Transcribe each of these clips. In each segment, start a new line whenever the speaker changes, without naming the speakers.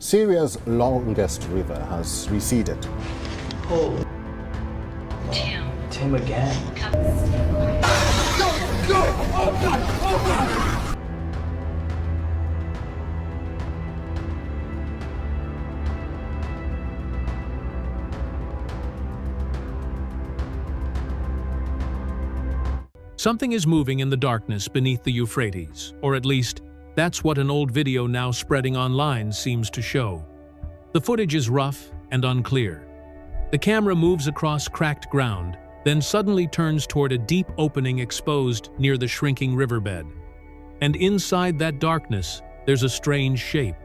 Syria's longest river has receded.
Oh. Tim again.
Go! Oh God! Oh God!
Something is moving in the darkness beneath the Euphrates, or at least, that's what an old video now spreading online seems to show. The footage is rough and unclear. The camera moves across cracked ground, then suddenly turns toward a deep opening exposed near the shrinking riverbed. And inside that darkness, there's a strange shape.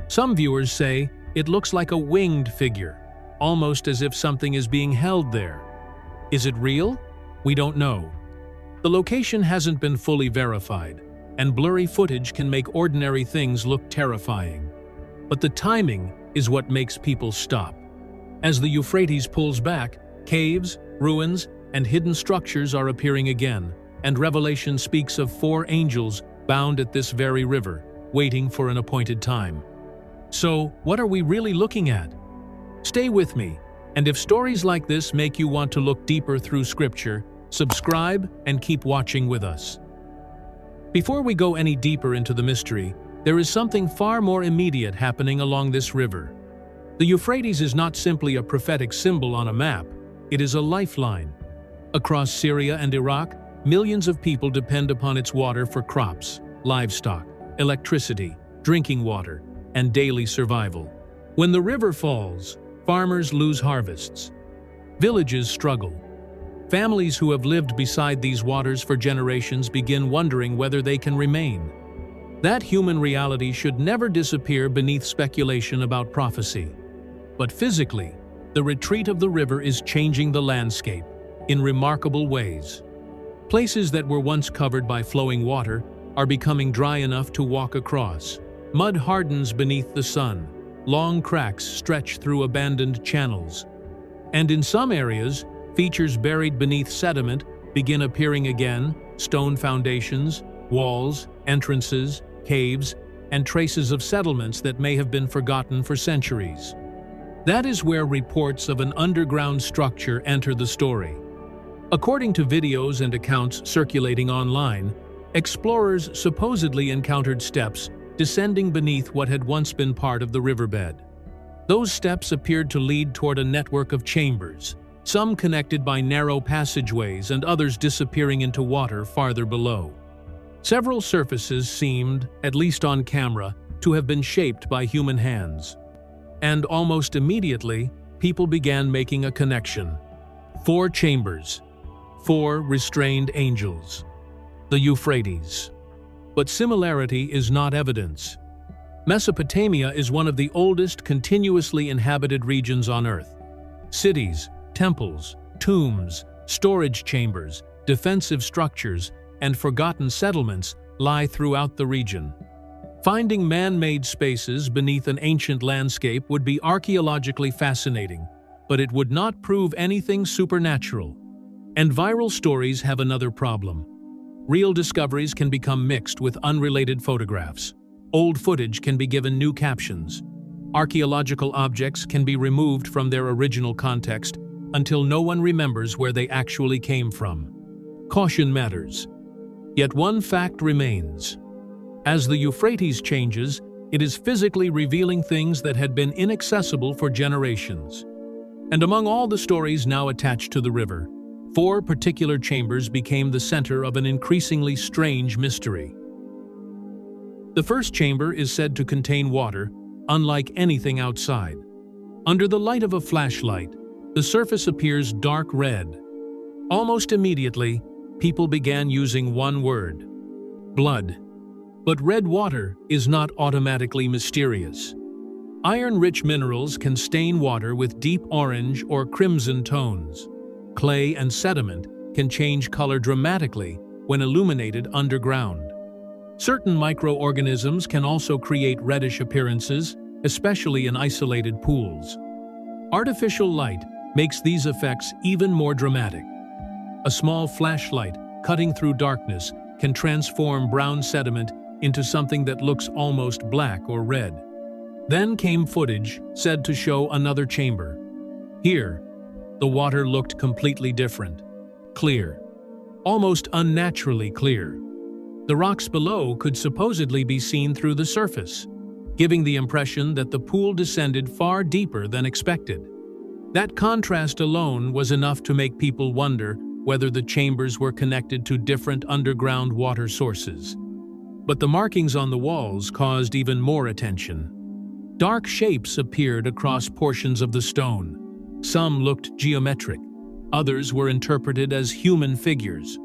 Some viewers say it looks like a winged figure, almost as if something is being held there. Is it real? We don't know. The location hasn't been fully verified, and blurry footage can make ordinary things look terrifying. But the timing is what makes people stop. As the Euphrates pulls back, caves, ruins, and hidden structures are appearing again, and Revelation speaks of 4 angels bound at this very river, waiting for an appointed time. So, what are we really looking at? Stay with me, and if stories like this make you want to look deeper through Scripture, subscribe and keep watching with us. Before we go any deeper into the mystery, there is something far more immediate happening along this river. The Euphrates is not simply a prophetic symbol on a map, it is a lifeline. Across Syria and Iraq, millions of people depend upon its water for crops, livestock, electricity, drinking water, and daily survival. When the river falls, farmers lose harvests. Villages struggle. Families who have lived beside these waters for generations begin wondering whether they can remain. That human reality should never disappear beneath speculation about prophecy. But physically, the retreat of the river is changing the landscape in remarkable ways. Places that were once covered by flowing water are becoming dry enough to walk across. Mud hardens beneath the sun. Long cracks stretch through abandoned channels. And in some areas, features buried beneath sediment begin appearing again: stone foundations, walls, entrances, caves, and traces of settlements that may have been forgotten for centuries. That is where reports of an underground structure enter the story. According to videos and accounts circulating online, explorers supposedly encountered steps descending beneath what had once been part of the riverbed. Those steps appeared to lead toward a network of chambers, some connected by narrow passageways and others disappearing into water farther below. Several surfaces seemed, at least on camera, to have been shaped by human hands. And almost immediately, people began making a connection. 4 chambers, 4 restrained angels. The Euphrates. But similarity is not evidence. Mesopotamia is one of the oldest continuously inhabited regions on Earth. Cities, temples, tombs, storage chambers, defensive structures, and forgotten settlements lie throughout the region. Finding man-made spaces beneath an ancient landscape would be archaeologically fascinating, but it would not prove anything supernatural. And viral stories have another problem. Real discoveries can become mixed with unrelated photographs. Old footage can be given new captions. Archaeological objects can be removed from their original context until no one remembers where they actually came from. Caution matters. Yet one fact remains. As the Euphrates changes, it is physically revealing things that had been inaccessible for generations. And among all the stories now attached to the river, 4 particular chambers became the center of an increasingly strange mystery. The first chamber is said to contain water, unlike anything outside. Under the light of a flashlight, the surface appears dark red. Almost immediately, people began using one word: blood. But red water is not automatically mysterious. Iron-rich minerals can stain water with deep orange or crimson tones. Clay and sediment can change color dramatically when illuminated underground. Certain microorganisms can also create reddish appearances, especially in isolated pools. Artificial light makes these effects even more dramatic. A small flashlight cutting through darkness can transform brown sediment into something that looks almost black or red. Then came footage said to show another chamber. Here, the water looked completely different. Clear. Almost unnaturally clear. The rocks below could supposedly be seen through the surface, giving the impression that the pool descended far deeper than expected. That contrast alone was enough to make people wonder whether the chambers were connected to different underground water sources. But the markings on the walls caused even more attention. Dark shapes appeared across portions of the stone. Some looked geometric, others were interpreted as human figures.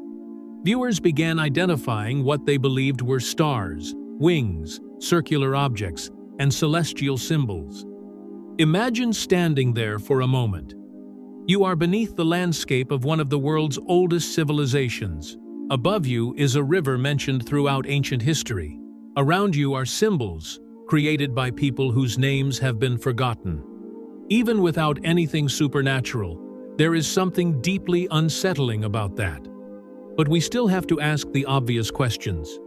Viewers began identifying what they believed were stars, wings, circular objects, and celestial symbols. Imagine standing there for a moment. You are beneath the landscape of one of the world's oldest civilizations. Above you is a river mentioned throughout ancient history. Around you are symbols created by people whose names have been forgotten. Even without anything supernatural, there is something deeply unsettling about that. But we still have to ask the obvious questions.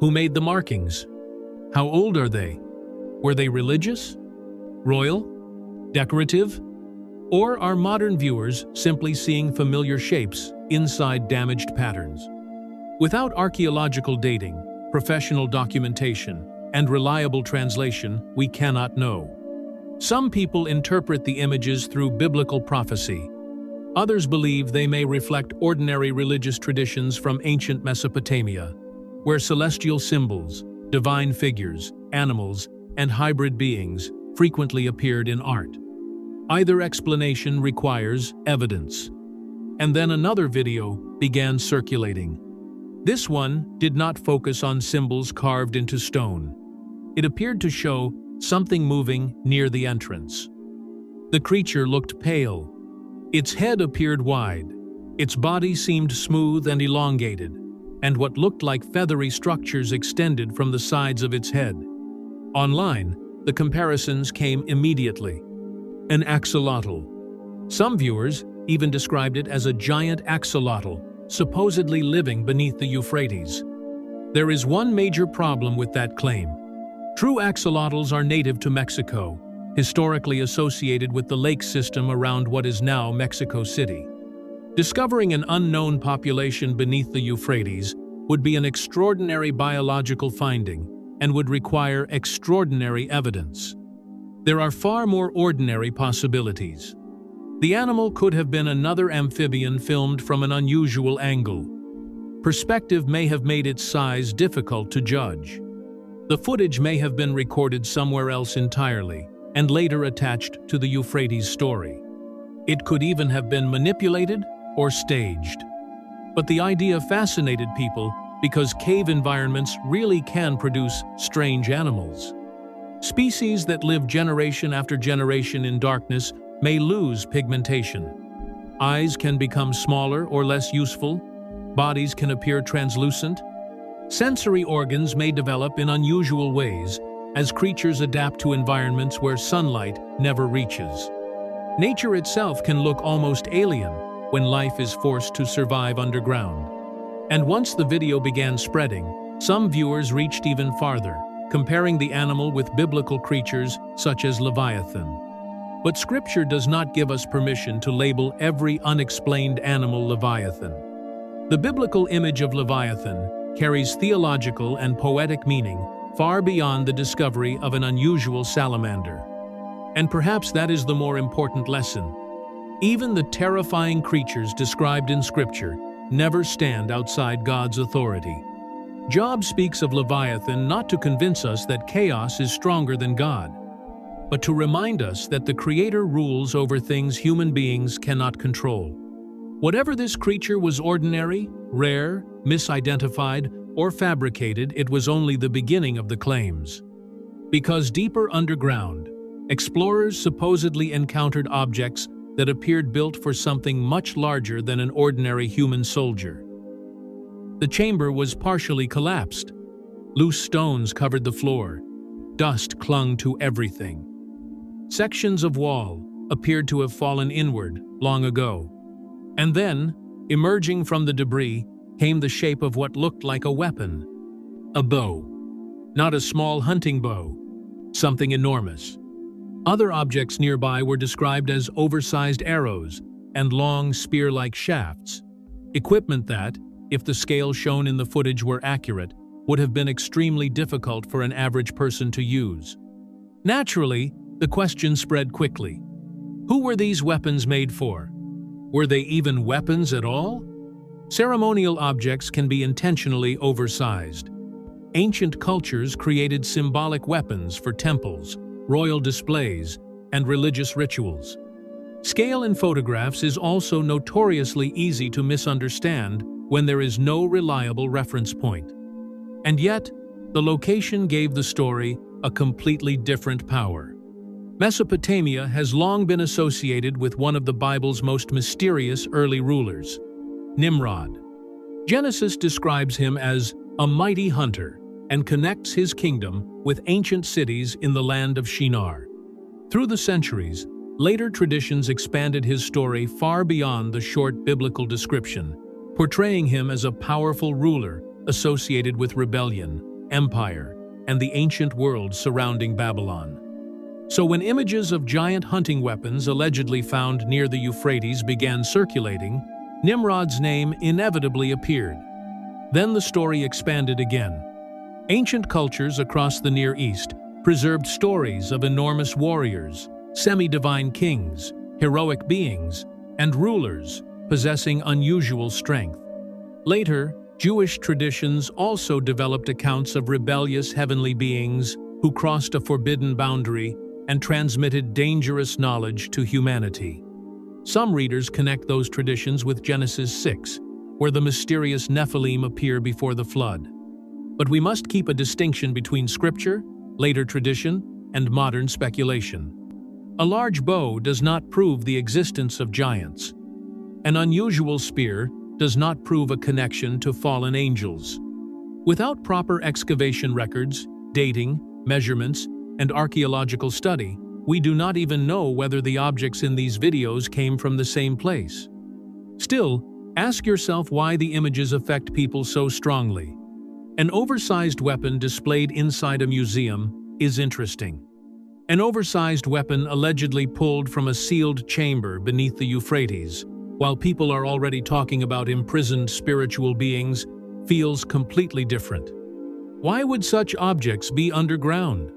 Who made the markings? How old are they? Were they religious? Royal? Decorative? Or are modern viewers simply seeing familiar shapes inside damaged patterns? Without archaeological dating, professional documentation, and reliable translation, we cannot know. Some people interpret the images through biblical prophecy. Others believe they may reflect ordinary religious traditions from ancient Mesopotamia, where celestial symbols, divine figures, animals, and hybrid beings frequently appeared in art. Either explanation requires evidence. And then another video began circulating. This one did not focus on symbols carved into stone. It appeared to show something moving near the entrance. The creature looked pale. Its head appeared wide. Its body seemed smooth and elongated, and what looked like feathery structures extended from the sides of its head. Online, the comparisons came immediately. An axolotl. Some viewers even described it as a giant axolotl, supposedly living beneath the Euphrates. There is one major problem with that claim. True axolotls are native to Mexico, historically associated with the lake system around what is now Mexico City. Discovering an unknown population beneath the Euphrates would be an extraordinary biological finding and would require extraordinary evidence. There are far more ordinary possibilities. The animal could have been another amphibian filmed from an unusual angle. Perspective may have made its size difficult to judge. The footage may have been recorded somewhere else entirely and later attached to the Euphrates story. It could even have been manipulated or staged. But the idea fascinated people because cave environments really can produce strange animals. Species that live generation after generation in darkness may lose pigmentation. Eyes can become smaller or less useful. Bodies can appear translucent. Sensory organs may develop in unusual ways as creatures adapt to environments where sunlight never reaches. Nature itself can look almost alien when life is forced to survive underground. And once the video began spreading, some viewers reached even farther, comparing the animal with biblical creatures such as Leviathan. But Scripture does not give us permission to label every unexplained animal Leviathan. The biblical image of Leviathan carries theological and poetic meaning far beyond the discovery of an unusual salamander. And perhaps that is the more important lesson. Even the terrifying creatures described in Scripture never stand outside God's authority. Job speaks of Leviathan not to convince us that chaos is stronger than God, but to remind us that the Creator rules over things human beings cannot control. Whatever this creature was, ordinary, rare, misidentified, or fabricated, it was only the beginning of the claims. Because deeper underground, explorers supposedly encountered objects that appeared built for something much larger than an ordinary human soldier. The chamber was partially collapsed. Loose stones covered the floor. Dust clung to everything. Sections of wall appeared to have fallen inward long ago. And then, emerging from the debris, came the shape of what looked like a weapon. A bow. Not a small hunting bow. something enormous. Other objects nearby were described as oversized arrows and long spear-like shafts, equipment that, if the scale shown in the footage were accurate, would have been extremely difficult for an average person to use. Naturally, the question spread quickly. Who were these weapons made for? Were they even weapons at all? Ceremonial objects can be intentionally oversized. Ancient cultures created symbolic weapons for temples, royal displays, and religious rituals. Scale in photographs is also notoriously easy to misunderstand when there is no reliable reference point. And yet, the location gave the story a completely different power. Mesopotamia has long been associated with one of the Bible's most mysterious early rulers, Nimrod. Genesis describes him as a mighty hunter and connects his kingdom with ancient cities in the land of Shinar. Through the centuries, later traditions expanded his story far beyond the short biblical description, portraying him as a powerful ruler associated with rebellion, empire, and the ancient world surrounding Babylon. So when images of giant hunting weapons allegedly found near the Euphrates began circulating, Nimrod's name inevitably appeared. Then the story expanded again. Ancient cultures across the Near East preserved stories of enormous warriors, semi-divine kings, heroic beings, and rulers possessing unusual strength. Later, Jewish traditions also developed accounts of rebellious heavenly beings who crossed a forbidden boundary and transmitted dangerous knowledge to humanity. Some readers connect those traditions with Genesis 6, where the mysterious Nephilim appear before the flood. But we must keep a distinction between scripture, later tradition, and modern speculation. A large bow does not prove the existence of giants. An unusual spear does not prove a connection to fallen angels. Without proper excavation records, dating, measurements, and archaeological study, we do not even know whether the objects in these videos came from the same place. Still, ask yourself why the images affect people so strongly. An oversized weapon displayed inside a museum is interesting. An oversized weapon allegedly pulled from a sealed chamber beneath the Euphrates, while people are already talking about imprisoned spiritual beings, feels completely different. Why would such objects be underground?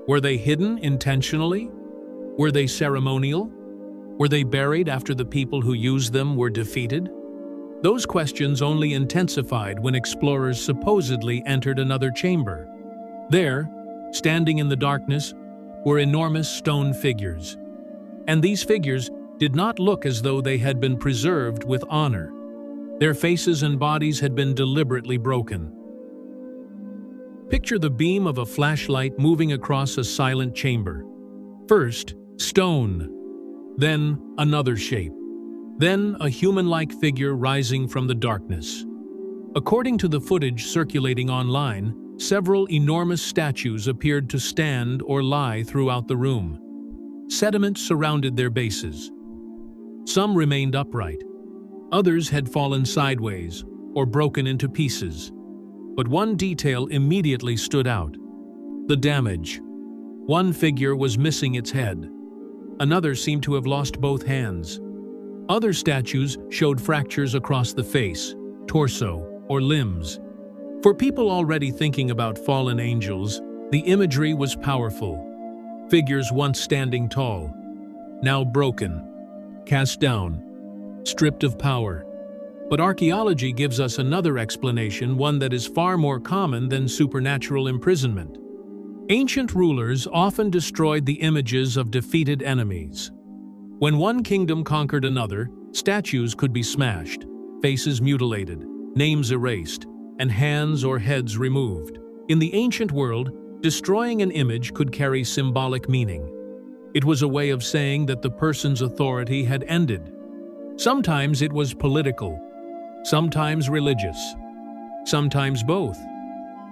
Were they hidden intentionally? Were they ceremonial? Were they buried after the people who used them were defeated? Those questions only intensified when explorers supposedly entered another chamber. There, standing in the darkness, were enormous stone figures. And these figures did not look as though they had been preserved with honor. Their faces and bodies had been deliberately broken. Picture the beam of a flashlight moving across a silent chamber. First, stone. Then, another shape. Then, a human-like figure rising from the darkness. According to the footage circulating online, several enormous statues appeared to stand or lie throughout the room. Sediment surrounded their bases. Some remained upright. Others had fallen sideways or broken into pieces. But one detail immediately stood out: the damage. One figure was missing its head. Another seemed to have lost both hands. Other statues showed fractures across the face, torso, or limbs. For people already thinking about fallen angels, the imagery was powerful. Figures once standing tall, now broken, cast down, stripped of power. But archaeology gives us another explanation, one that is far more common than supernatural imprisonment. Ancient rulers often destroyed the images of defeated enemies. When one kingdom conquered another, statues could be smashed, faces mutilated, names erased, and hands or heads removed. In the ancient world, destroying an image could carry symbolic meaning. It was a way of saying that the person's authority had ended. Sometimes it was political, sometimes religious, sometimes both.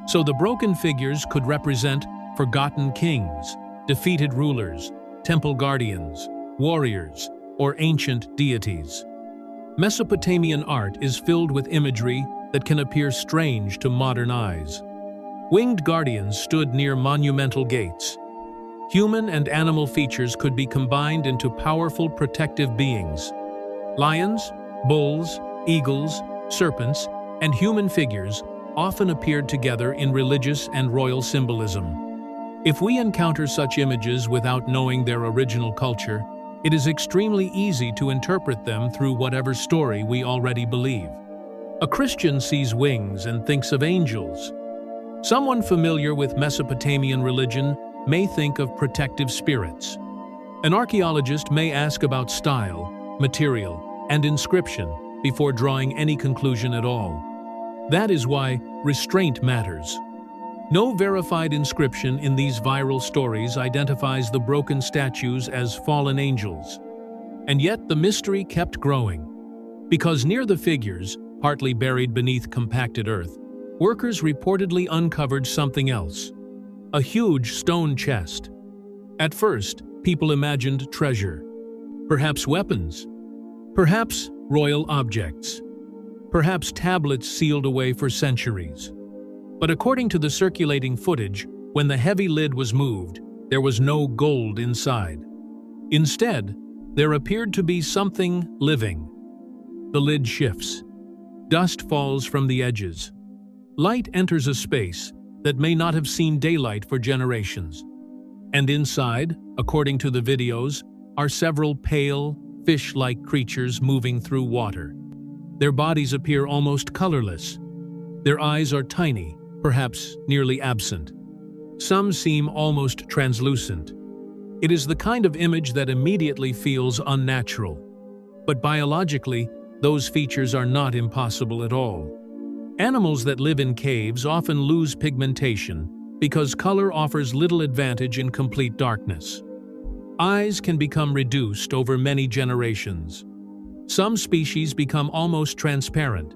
So the broken figures could represent forgotten kings, defeated rulers, temple guardians, warriors, or ancient deities. Mesopotamian art is filled with imagery that can appear strange to modern eyes. Winged guardians stood near monumental gates, human and animal features could be combined into powerful protective beings. Lions, bulls, eagles, serpents, and human figures often appeared together in religious and royal symbolism. If we encounter such images without knowing their original culture, it is extremely easy to interpret them through whatever story we already believe. A Christian sees wings and thinks of angels. Someone familiar with Mesopotamian religion may think of protective spirits. An archaeologist may ask about style, material, and inscription before drawing any conclusion at all. That is why restraint matters. No verified inscription in these viral stories identifies the broken statues as fallen angels. And yet the mystery kept growing. Because near the figures, partly buried beneath compacted earth, workers reportedly uncovered something else: a huge stone chest. At first, people imagined treasure, perhaps weapons, perhaps royal objects, perhaps tablets sealed away for centuries. But according to the circulating footage, when the heavy lid was moved, there was no gold inside. Instead, there appeared to be something living. The lid shifts. Dust falls from the edges. Light enters a space that may not have seen daylight for generations. And inside, according to the videos, are several pale, fish-like creatures moving through water. Their bodies appear almost colorless. Their eyes are tiny, perhaps nearly absent. Some seem almost translucent. It is the kind of image that immediately feels unnatural. But biologically, those features are not impossible at all. Animals that live in caves often lose pigmentation because color offers little advantage in complete darkness. Eyes can become reduced over many generations. Some species become almost transparent.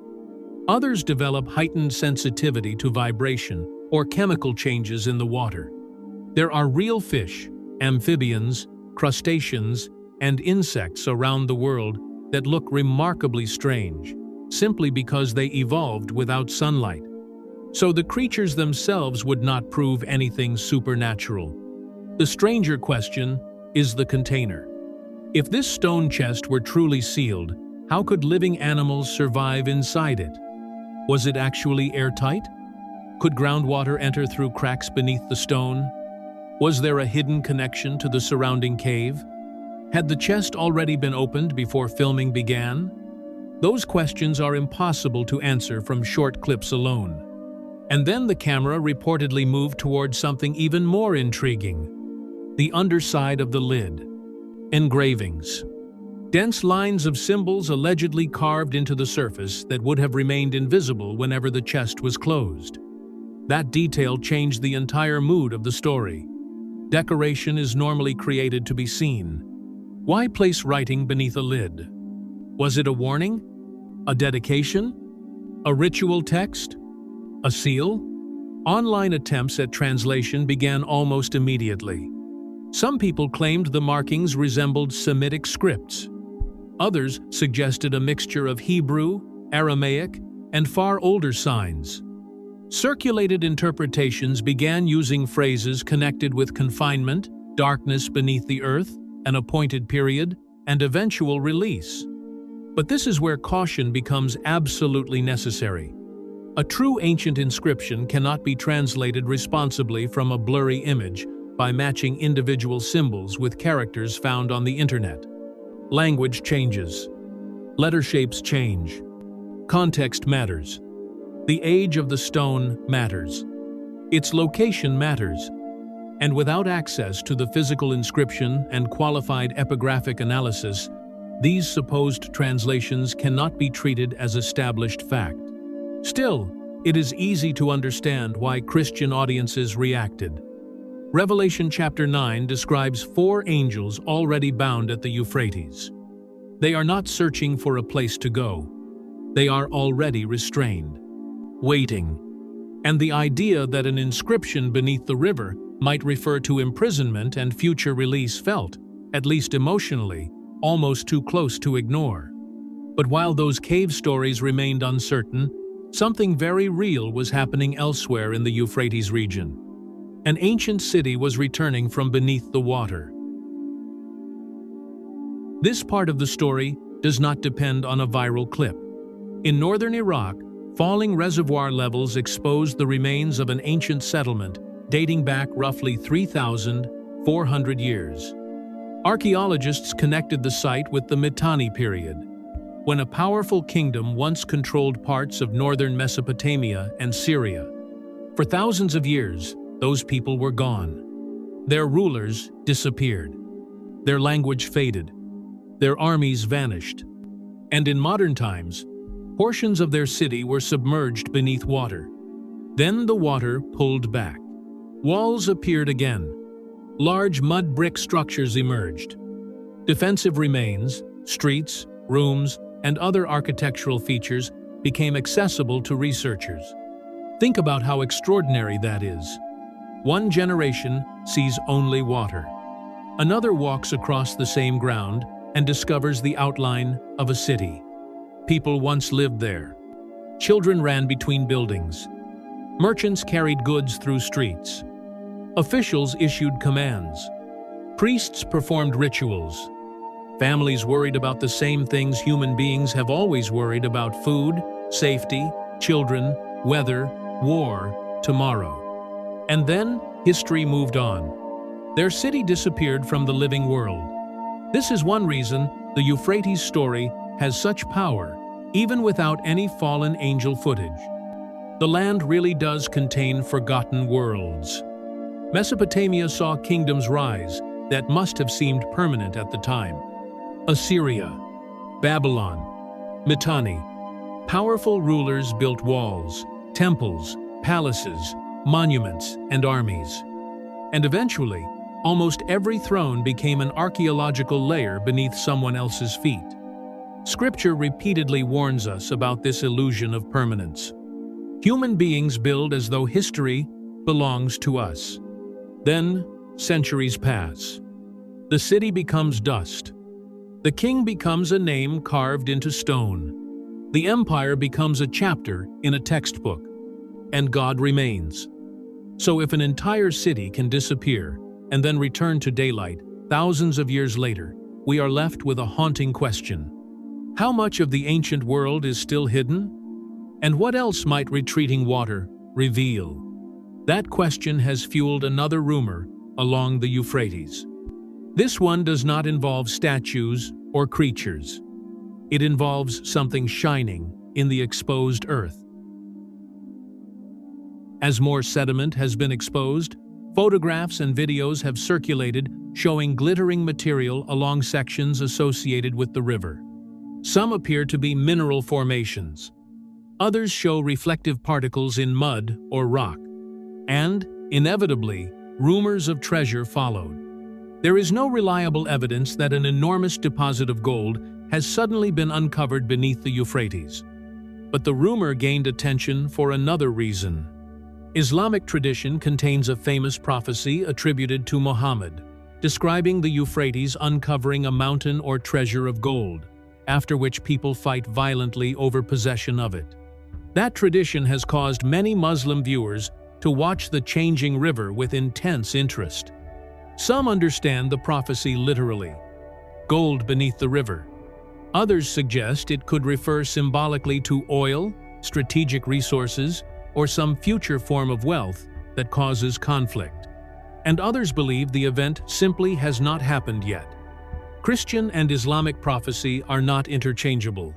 Others develop heightened sensitivity to vibration or chemical changes in the water. There are real fish, amphibians, crustaceans, and insects around the world that look remarkably strange, simply because they evolved without sunlight. So the creatures themselves would not prove anything supernatural. The stranger question is the container. If this stone chest were truly sealed, how could living animals survive inside it? Was it actually airtight? Could groundwater enter through cracks beneath the stone? Was there a hidden connection to the surrounding cave? Had the chest already been opened before filming began? Those questions are impossible to answer from short clips alone. And then the camera reportedly moved towards something even more intriguing: the underside of the lid. Engravings. Dense lines of symbols allegedly carved into the surface that would have remained invisible whenever the chest was closed. That detail changed the entire mood of the story. Decoration is normally created to be seen. Why place writing beneath a lid? Was it a warning? A dedication? A ritual text? A seal? Online attempts at translation began almost immediately. Some people claimed the markings resembled Semitic scripts. Others suggested a mixture of Hebrew, Aramaic, and far older signs. Circulated interpretations began using phrases connected with confinement, darkness beneath the earth, an appointed period, and eventual release. But this is where caution becomes absolutely necessary. A true ancient inscription cannot be translated responsibly from a blurry image by matching individual symbols with characters found on the internet. Language changes. Letter shapes change. Context matters. The age of the stone matters. Its location matters. And without access to the physical inscription and qualified epigraphic analysis, these supposed translations cannot be treated as established fact. Still, it is easy to understand why Christian audiences reacted. Revelation chapter 9 describes 4 angels already bound at the Euphrates. They are not searching for a place to go. They are already restrained, waiting. And the idea that an inscription beneath the river might refer to imprisonment and future release felt, at least emotionally, almost too close to ignore. But while those cave stories remained uncertain, something very real was happening elsewhere in the Euphrates region. An ancient city was returning from beneath the water. This part of the story does not depend on a viral clip. In northern Iraq, falling reservoir levels exposed the remains of an ancient settlement dating back roughly 3,400 years. Archaeologists connected the site with the Mitanni period, when a powerful kingdom once controlled parts of northern Mesopotamia and Syria. For thousands of years, those people were gone. Their rulers disappeared. Their language faded. Their armies vanished. And in modern times, portions of their city were submerged beneath water. Then the water pulled back. Walls appeared again. Large mud brick structures emerged. Defensive remains, streets, rooms, and other architectural features became accessible to researchers. Think about how extraordinary that is. One generation sees only water. Another walks across the same ground and discovers the outline of a city. People once lived there. Children ran between buildings. Merchants carried goods through streets. Officials issued commands. Priests performed rituals. Families worried about the same things human beings have always worried about: food, safety, children, weather, war, tomorrow. And then history moved on. Their city disappeared from the living world. This is one reason the Euphrates story has such power, even without any fallen angel footage. The land really does contain forgotten worlds. Mesopotamia saw kingdoms rise that must have seemed permanent at the time. Assyria, Babylon, Mitanni. Powerful rulers built walls, temples, palaces, monuments, and armies. And eventually, almost every throne became an archaeological layer beneath someone else's feet. Scripture repeatedly warns us about this illusion of permanence. Human beings build as though history belongs to us. Then, centuries pass. The city becomes dust. The king becomes a name carved into stone. The empire becomes a chapter in a textbook. And God remains. So if an entire city can disappear and then return to daylight thousands of years later, we are left with a haunting question. How much of the ancient world is still hidden? And what else might retreating water reveal? That question has fueled another rumor along the Euphrates. This one does not involve statues or creatures. It involves something shining in the exposed earth. As more sediment has been exposed, photographs and videos have circulated showing glittering material along sections associated with the river. Some appear to be mineral formations. Others show reflective particles in mud or rock. And, inevitably, rumors of treasure followed. There is no reliable evidence that an enormous deposit of gold has suddenly been uncovered beneath the Euphrates. But the rumor gained attention for another reason. Islamic tradition contains a famous prophecy attributed to Muhammad, describing the Euphrates uncovering a mountain or treasure of gold, after which people fight violently over possession of it. That tradition has caused many Muslim viewers to watch the changing river with intense interest. Some understand the prophecy literally, gold beneath the river. Others suggest it could refer symbolically to oil, strategic resources, or some future form of wealth that causes conflict. And others believe the event simply has not happened yet. Christian and Islamic prophecy are not interchangeable.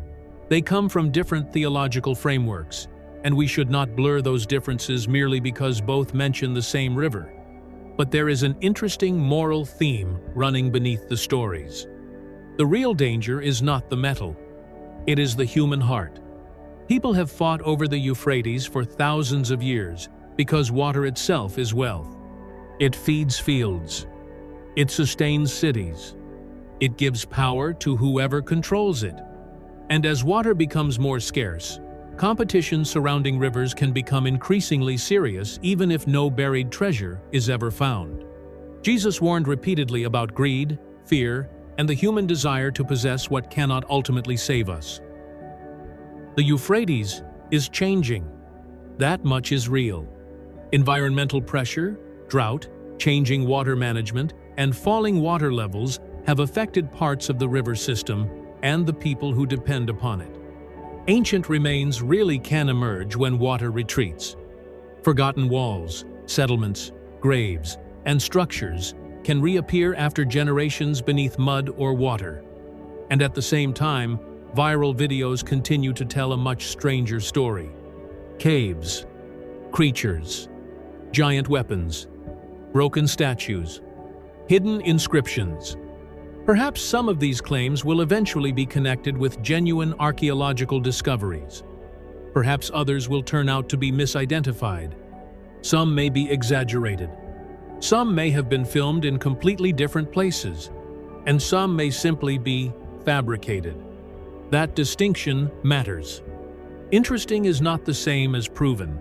They come from different theological frameworks, and we should not blur those differences merely because both mention the same river. But there is an interesting moral theme running beneath the stories. The real danger is not the metal. It is the human heart. People have fought over the Euphrates for thousands of years because water itself is wealth. It feeds fields. It sustains cities. It gives power to whoever controls it. And as water becomes more scarce, competition surrounding rivers can become increasingly serious even if no buried treasure is ever found. Jesus warned repeatedly about greed, fear, and the human desire to possess what cannot ultimately save us. The Euphrates is changing. That much is real. Environmental pressure, Drought, changing water management, and falling water levels have affected parts of the river system and the people who depend upon it. Ancient remains really can emerge when water retreats. Forgotten walls, settlements, graves, and structures can reappear after generations beneath mud or water. And at the same time, viral videos continue to tell a much stranger story. Caves, creatures, giant weapons, broken statues, hidden inscriptions. Perhaps some of these claims will eventually be connected with genuine archaeological discoveries. Perhaps others will turn out to be misidentified. Some may be exaggerated. Some may have been filmed in completely different places, and some may simply be fabricated. That distinction matters. Interesting is not the same as proven.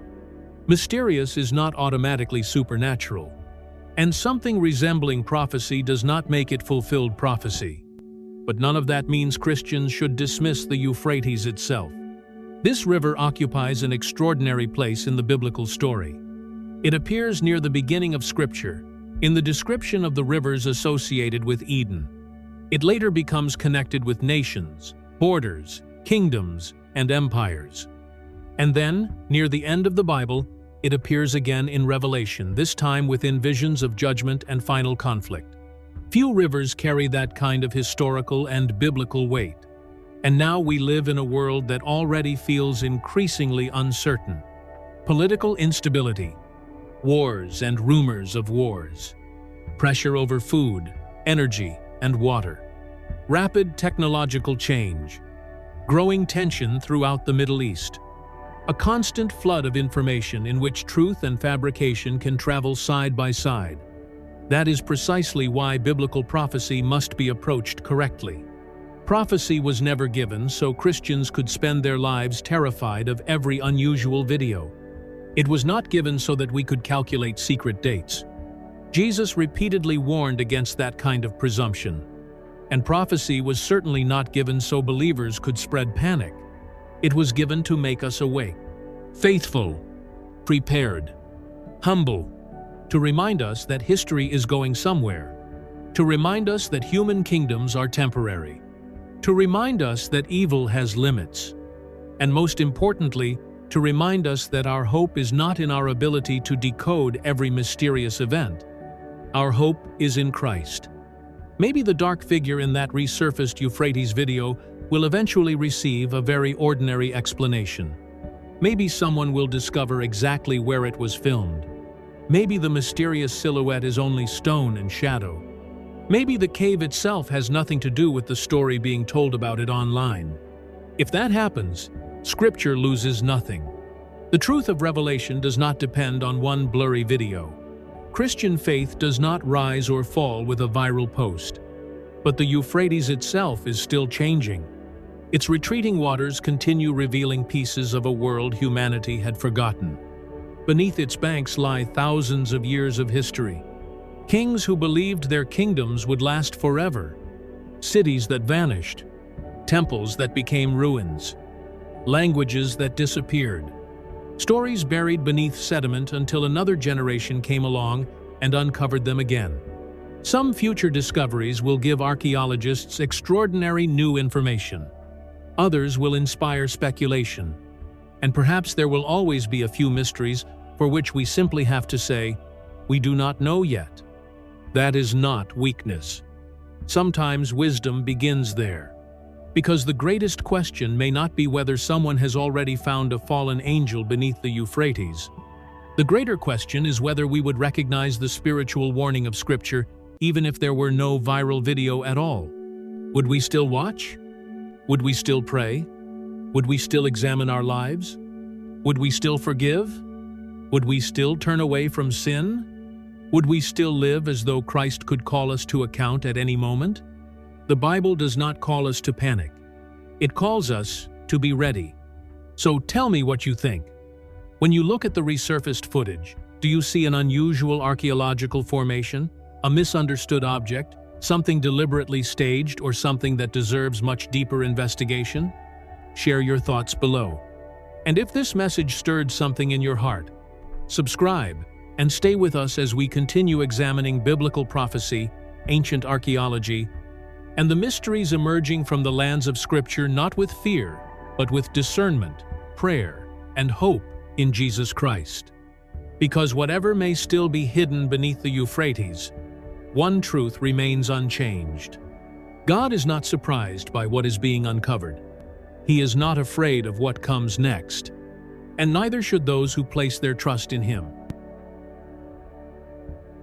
Mysterious is not automatically supernatural. And something resembling prophecy does not make it fulfilled prophecy. But none of that means Christians should dismiss the Euphrates itself. This river occupies an extraordinary place in the biblical story. It appears near the beginning of Scripture, in the description of the rivers associated with Eden. It later becomes connected with nations, borders, kingdoms, and empires. And then, near the end of the Bible, it appears again in Revelation, this time within visions of judgment and final conflict. Few rivers carry that kind of historical and biblical weight. And now we live in a world that already feels increasingly uncertain. Political instability, wars and rumors of wars, pressure over food, energy, and water, rapid technological change, growing tension throughout the Middle East. A constant flood of information in which truth and fabrication can travel side by side. That is precisely why biblical prophecy must be approached correctly. Prophecy was never given so Christians could spend their lives terrified of every unusual video. It was not given so that we could calculate secret dates. Jesus repeatedly warned against that kind of presumption. And prophecy was certainly not given so believers could spread panic. It was given to make us awake, faithful, prepared, humble, to remind us that history is going somewhere, to remind us that human kingdoms are temporary, to remind us that evil has limits, and most importantly, to remind us that our hope is not in our ability to decode every mysterious event. Our hope is in Christ. Maybe the dark figure in that resurfaced Euphrates video will eventually receive a very ordinary explanation. Maybe someone will discover exactly where it was filmed. Maybe the mysterious silhouette is only stone and shadow. Maybe the cave itself has nothing to do with the story being told about it online. If that happens, Scripture loses nothing. The truth of Revelation does not depend on one blurry video. Christian faith does not rise or fall with a viral post. But the Euphrates itself is still changing. Its retreating waters continue revealing pieces of a world humanity had forgotten. Beneath its banks lie thousands of years of history. Kings who believed their kingdoms would last forever. Cities that vanished. Temples that became ruins. Languages that disappeared. Stories buried beneath sediment until another generation came along and uncovered them again. Some future discoveries will give archaeologists extraordinary new information. Others will inspire speculation. And perhaps there will always be a few mysteries for which we simply have to say, we do not know yet. That is not weakness. Sometimes wisdom begins there. Because the greatest question may not be whether someone has already found a fallen angel beneath the Euphrates. The greater question is whether we would recognize the spiritual warning of Scripture even if there were no viral video at all. Would we still watch? Would we still pray? Would we still examine our lives? Would we still forgive? Would we still turn away from sin? Would we still live as though Christ could call us to account at any moment? The Bible does not call us to panic. It calls us to be ready. So tell me what you think. When you look at the resurfaced footage, do you see an unusual archaeological formation, a misunderstood object, something deliberately staged, or something that deserves much deeper investigation? Share your thoughts below. And if this message stirred something in your heart, subscribe and stay with us as we continue examining biblical prophecy, ancient archaeology, and the mysteries emerging from the lands of Scripture, not with fear, but with discernment, prayer, and hope in Jesus Christ. Because whatever may still be hidden beneath the Euphrates, one truth remains unchanged. God is not surprised by what is being uncovered. He is not afraid of what comes next, and neither should those who place their trust in Him.